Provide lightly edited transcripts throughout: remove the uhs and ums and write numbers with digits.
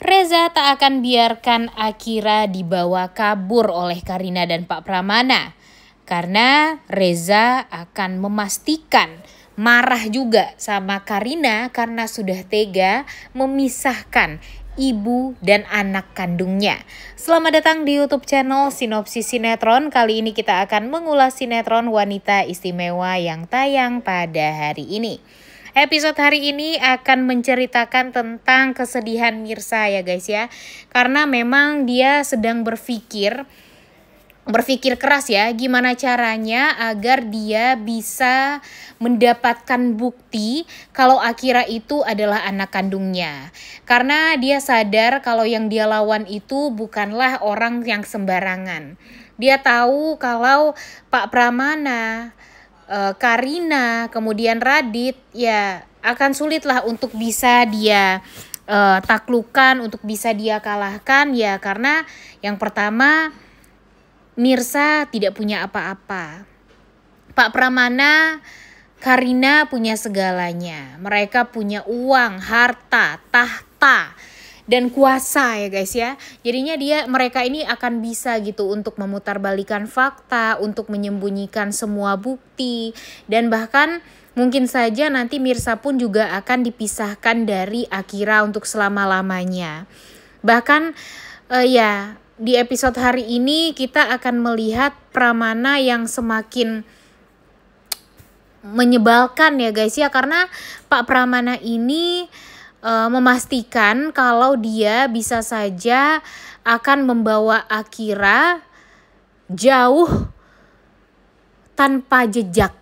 Reza tak akan biarkan Akira dibawa kabur oleh Karina dan Pak Pramana. Karena Reza akan memastikan marah juga sama Karina karena sudah tega memisahkan ibu dan anak kandungnya. Selamat datang di YouTube channel Sinopsis Sinetron. Kali ini kita akan mengulas sinetron Wanita Istimewa yang tayang pada hari ini. Episode hari ini akan menceritakan tentang kesedihan Mirsa ya guys ya. Karena memang dia sedang berpikir keras ya, gimana caranya agar dia bisa mendapatkan bukti kalau Akira itu adalah anak kandungnya. Karena dia sadar kalau yang dia lawan itu bukanlah orang yang sembarangan. Dia tahu kalau Pak Pramana, Karina, kemudian Radit ya akan sulit lah untuk bisa dia taklukkan, untuk bisa dia kalahkan ya, karena yang pertama Mirsa tidak punya apa-apa. Pak Pramana, Karina punya segalanya. Mereka punya uang, harta, tahta, dan kuasa ya guys ya. Jadinya mereka ini akan bisa gitu untuk memutarbalikan fakta, untuk menyembunyikan semua bukti, dan bahkan mungkin saja nanti Mirsa pun juga akan dipisahkan dari Akira untuk selama-lamanya. Bahkan di episode hari ini kita akan melihat Pramana yang semakin menyebalkan ya guys ya, karena Pak Pramana ini memastikan kalau dia bisa saja akan membawa Akira jauh tanpa jejak.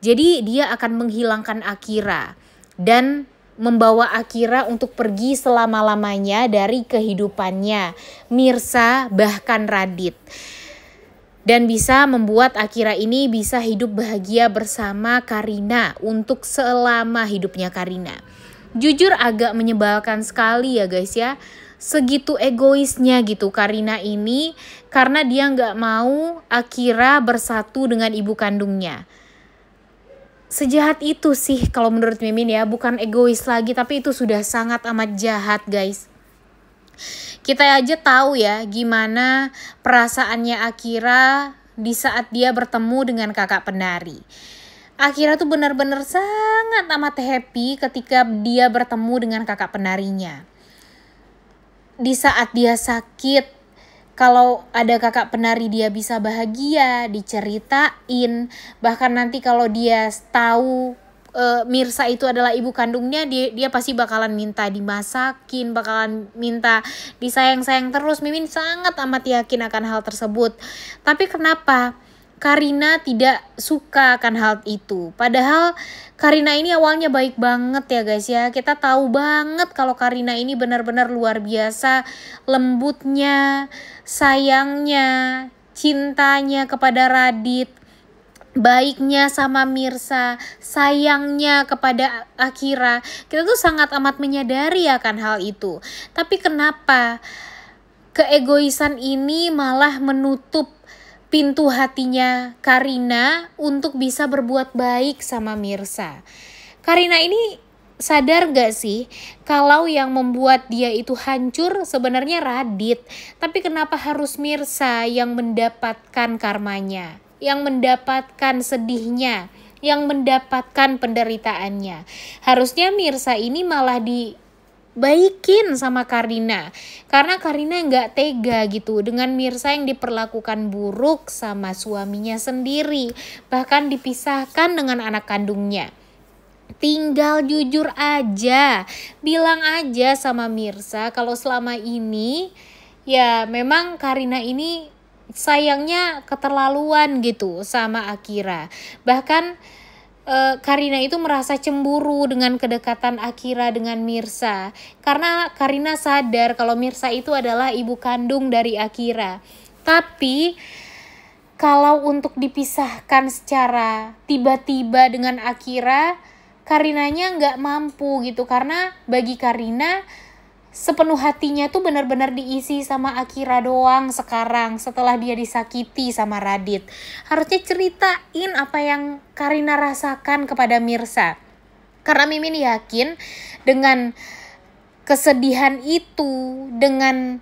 Jadi dia akan menghilangkan Akira dan membawa Akira untuk pergi selama-lamanya dari kehidupannya Mirsa bahkan Radit. Dan bisa membuat Akira ini bisa hidup bahagia bersama Karina untuk selama hidupnya Karina. Jujur agak menyebalkan sekali ya guys ya. Segitu egoisnya gitu Karina ini karena dia gak mau Akira bersatu dengan ibu kandungnya. Sejahat itu sih kalau menurut Mimin ya, bukan egois lagi tapi itu sudah sangat amat jahat guys. Kita aja tahu ya gimana perasaannya Akira di saat dia bertemu dengan kakak penari. Akira tuh benar-benar sangat amat happy ketika dia bertemu dengan kakak penarinya. Di saat dia sakit, kalau ada kakak penari dia bisa bahagia, diceritain. Bahkan nanti kalau dia tahu Mirsa itu adalah ibu kandungnya, dia pasti bakalan minta dimasakin, bakalan minta disayang-sayang terus. Mimin sangat amat yakin akan hal tersebut. Tapi kenapa Karina tidak suka akan hal itu? Padahal Karina ini awalnya baik banget ya guys ya. Kita tahu banget kalau Karina ini benar-benar luar biasa lembutnya, sayangnya, cintanya kepada Radit, baiknya sama Mirsa, sayangnya kepada Akira. Kita tuh sangat amat menyadari akan hal itu. Tapi kenapa keegoisan ini malah menutup pintu hatinya Karina untuk bisa berbuat baik sama Mirsa? Karina ini sadar gak sih kalau yang membuat dia itu hancur sebenarnya Radit, tapi kenapa harus Mirsa yang mendapatkan karmanya, yang mendapatkan sedihnya, yang mendapatkan penderitaannya? Harusnya Mirsa ini malah baikin sama Karina, karena Karina nggak tega gitu dengan Mirsa yang diperlakukan buruk sama suaminya sendiri, bahkan dipisahkan dengan anak kandungnya. Tinggal jujur aja, bilang aja sama Mirsa kalau selama ini ya memang Karina ini sayangnya keterlaluan gitu sama Akira. Bahkan Karina itu merasa cemburu dengan kedekatan Akira dengan Mirsa, karena Karina sadar kalau Mirsa itu adalah ibu kandung dari Akira. Tapi kalau untuk dipisahkan secara tiba-tiba dengan Akira, Karinanya nggak mampu gitu, karena bagi Karina sepenuh hatinya tuh benar-benar diisi sama Akira doang sekarang setelah dia disakiti sama Radit. Harusnya ceritain apa yang Karina rasakan kepada Mirsa. Karena Mimin yakin dengan kesedihan itu, dengan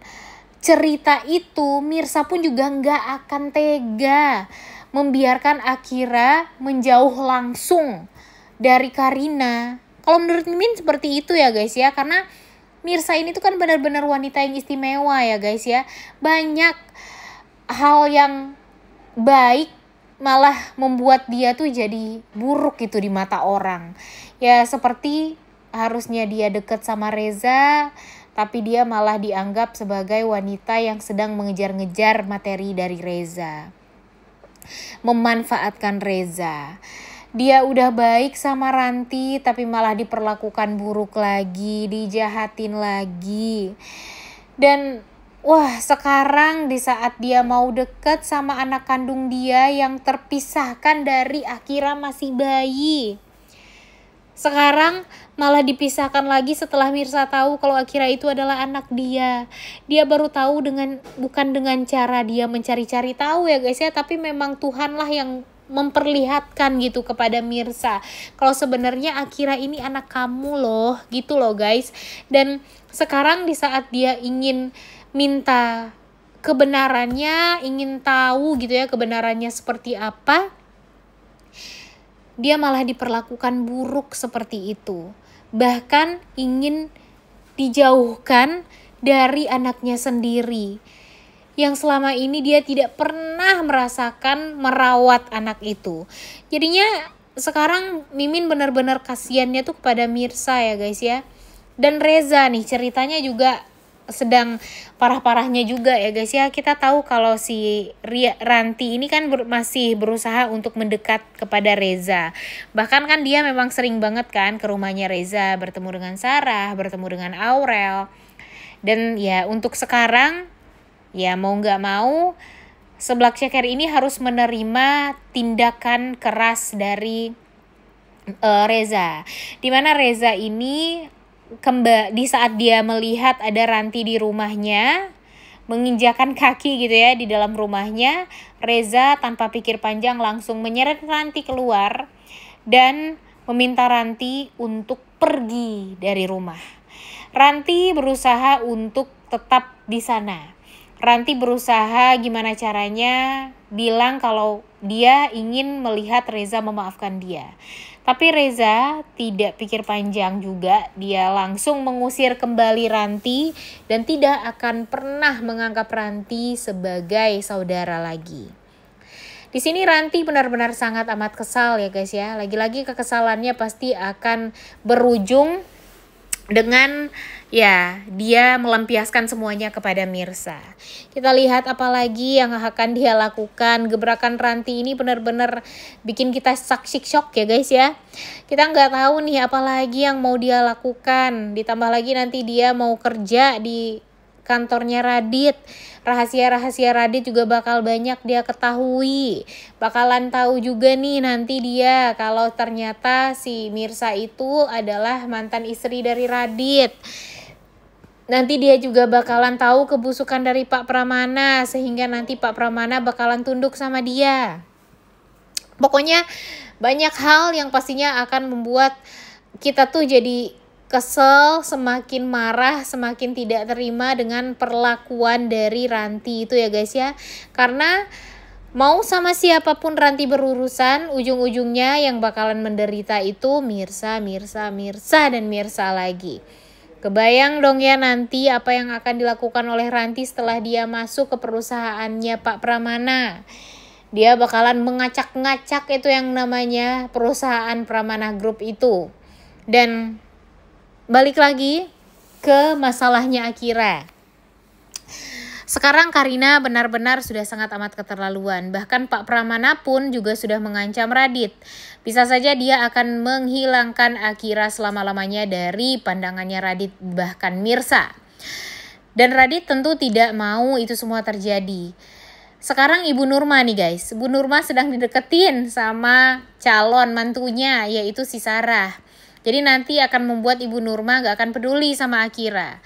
cerita itu, Mirsa pun juga nggak akan tega membiarkan Akira menjauh langsung dari Karina. Kalau menurut Mimin seperti itu ya guys ya, karena Mirsa ini tuh kan benar-benar wanita yang istimewa ya guys ya. Banyak hal yang baik malah membuat dia tuh jadi buruk gitu di mata orang. Ya seperti harusnya dia deket sama Reza, tapi dia malah dianggap sebagai wanita yang sedang mengejar-ngejar materi dari Reza, memanfaatkan Reza. Dia udah baik sama Ranti tapi malah diperlakukan buruk lagi, dijahatin lagi. Dan wah, sekarang di saat dia mau deket sama anak kandung dia yang terpisahkan dari Akira masih bayi, sekarang malah dipisahkan lagi setelah Mirsa tahu kalau Akira itu adalah anak dia. Dia baru tahu bukan dengan cara dia mencari-cari tahu ya guys ya, tapi memang Tuhanlah yang memperlihatkan gitu kepada Mirsa kalau sebenarnya Akira ini anak kamu loh, gitu loh guys. Dan sekarang di saat dia ingin minta kebenarannya, ingin tahu gitu ya kebenarannya seperti apa, dia malah diperlakukan buruk seperti itu. Bahkan ingin dijauhkan dari anaknya sendiri, yang selama ini dia tidak pernah merasakan merawat anak itu. Jadinya sekarang Mimin benar-benar kasihannya tuh kepada Mirsa ya guys ya. Dan Reza nih ceritanya juga sedang parah-parahnya juga ya guys ya. Kita tahu kalau si Ranti ini kan masih berusaha untuk mendekat kepada Reza. Bahkan kan dia memang sering banget kan ke rumahnya Reza, bertemu dengan Sarah, bertemu dengan Aurel. Dan ya untuk sekarang ya mau gak mau Seblak Ceker ini harus menerima tindakan keras dari Reza. Dimana Reza ini di saat dia melihat ada Ranti di rumahnya, menginjakan kaki gitu ya di dalam rumahnya, Reza tanpa pikir panjang langsung menyeret Ranti keluar dan meminta Ranti untuk pergi dari rumah. Ranti berusaha untuk tetap di sana. Ranti berusaha gimana caranya bilang kalau dia ingin melihat Reza memaafkan dia. Tapi Reza tidak pikir panjang juga, dia langsung mengusir kembali Ranti dan tidak akan pernah menganggap Ranti sebagai saudara lagi. Di sini Ranti benar-benar sangat amat kesal ya guys ya. Lagi-lagi kekesalannya pasti akan berujung dengan ya dia melampiaskan semuanya kepada Mirsa. Kita lihat apalagi yang akan dia lakukan. Gebrakan Ranti ini benar-benar bikin kita shock ya guys ya. Kita nggak tahu nih apalagi yang mau dia lakukan. Ditambah lagi nanti dia mau kerja di kantornya Radit. Rahasia-rahasia Radit juga bakal banyak dia ketahui. Bakalan tahu juga nih nanti dia kalau ternyata si Mirsa itu adalah mantan istri dari Radit. Nanti dia juga bakalan tahu kebusukan dari Pak Pramana, sehingga nanti Pak Pramana bakalan tunduk sama dia. Pokoknya banyak hal yang pastinya akan membuat kita tuh jadi kesel, semakin marah, semakin tidak terima dengan perlakuan dari Ranti itu ya guys ya. Karena mau sama siapapun Ranti berurusan, ujung-ujungnya yang bakalan menderita itu Mirsa dan Mirsa lagi. Kebayang dong ya nanti apa yang akan dilakukan oleh Ranti setelah dia masuk ke perusahaannya Pak Pramana. Dia bakalan mengacak-ngacak itu yang namanya perusahaan Pramana Group itu. Dan balik lagi ke masalahnya Akira. Sekarang Karina benar-benar sudah sangat amat keterlaluan. Bahkan Pak Pramana pun juga sudah mengancam Radit. Bisa saja dia akan menghilangkan Akira selama-lamanya dari pandangannya Radit, bahkan Mirsa. Dan Radit tentu tidak mau itu semua terjadi. Sekarang Ibu Nurma nih guys. Ibu Nurma sedang dideketin sama calon mantunya, yaitu si Sarah. Jadi nanti akan membuat Ibu Nurma gak akan peduli sama Akira.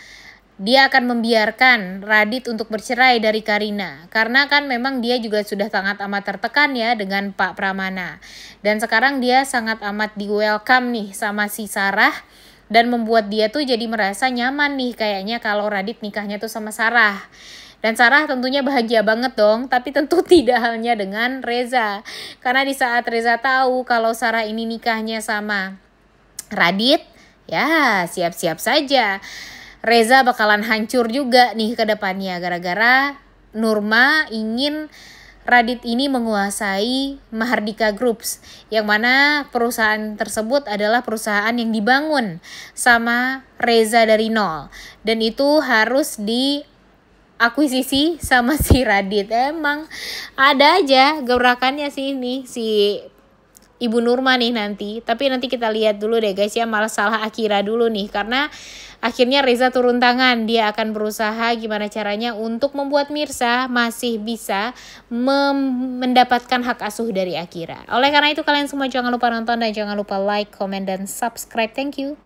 Dia akan membiarkan Radit untuk bercerai dari Karina. Karena kan memang dia juga sudah sangat amat tertekan ya dengan Pak Pramana. Dan sekarang dia sangat amat di welcome nih sama si Sarah. dan membuat dia tuh jadi merasa nyaman nih kayaknya kalau Radit nikahnya tuh sama Sarah. Dan Sarah tentunya bahagia banget dong, tapi tentu tidak halnya dengan Reza. Karena di saat Reza tahu kalau Sarah ini nikahnya sama Radit, ya siap-siap saja Reza bakalan hancur juga nih ke depannya gara-gara Nurma ingin Radit ini menguasai Mahardika Groups, yang mana perusahaan tersebut adalah perusahaan yang dibangun sama Reza dari nol, dan itu harus diakuisisi sama si Radit. Emang ada aja gebrakannya sih ini si Ibu Nurma nih nanti. Tapi nanti kita lihat dulu deh guys ya, malah salah Akira dulu nih, karena akhirnya Reza turun tangan. Dia akan berusaha gimana caranya untuk membuat Mirsa masih bisa mendapatkan hak asuh dari Akira. Oleh karena itu kalian semua jangan lupa nonton dan jangan lupa like, comment, dan subscribe. Thank you.